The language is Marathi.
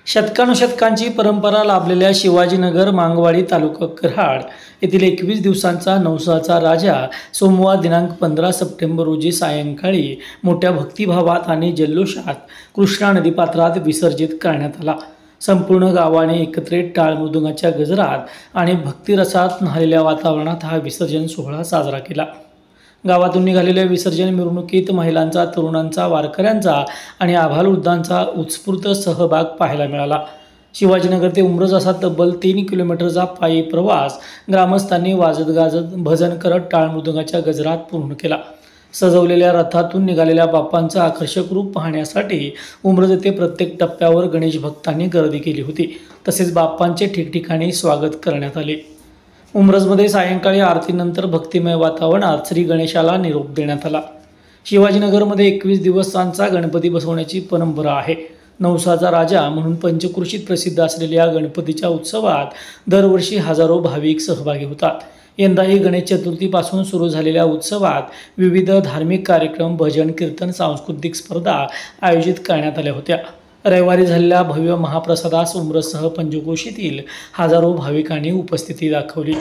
शतकानुशतकांची परंपरा लाभलेल्या शिवाजीनगर मांगवाडी तालुका कराड येथील 21 दिवसांचा नवसाचा राजा सोमवार दिनांक 15 सप्टेंबर रोजी सायंकाळी मोठ्या भक्तिभावात आणि जल्लोषात कृष्णा नदीपात्रात विसर्जित करण्यात आला। संपूर्ण गावाने एकत्रित टाळ मृदुंगाच्या गजरात आणि भक्तिरसात न्हालेल्या वातावरणात हा विसर्जन सोहळा साजरा केला। गावातून निघालेल्या विसर्जन मिरवणुकीत महिलांचा, तरुणांचा, वारकऱ्यांचा आणि आभालवृद्धांचा उत्स्फूर्त सहभाग पाहायला मिळाला। शिवाजीनगर ते उमरज असा तब्बल 3 किलोमीटरचा पायी प्रवास ग्रामस्थांनी वाजत गाजत भजन करत टाळ मृदुंगाच्या गजरात पूर्ण केला। सजवलेल्या रथातून निघालेल्या बाप्पांचं आकर्षक रूप पाहण्यासाठी उमरज येथे प्रत्येक टप्प्यावर गणेश भक्तांनी गर्दी केली होती। तसेच बाप्पांचे ठिकठिकाणी स्वागत करण्यात आले। उमरजमध्ये सायंकाळी आरतीनंतर भक्तिमय वातावरणात श्री गणेशाला निरोप देण्यात आला। शिवाजीनगरमध्ये 21 दिवसांचा गणपती बसवण्याची परंपरा आहे। नवसाचा राजा म्हणून पंचक्रोशीत प्रसिद्ध असलेल्या गणपतीच्या उत्सवात दरवर्षी हजारो भाविक सहभागी होतात। यंदाही गणेश चतुर्थीपासून सुरू झालेल्या उत्सवात विविध धार्मिक कार्यक्रम, भजन, कीर्तन, सांस्कृतिक स्पर्धा आयोजित करण्यात आल्या होत्या। रविवारी झालेल्या भव्य महाप्रसादास उमरजसह पंचक्रोशीतील हजारो भाविकांनी उपस्थिती दाखवली।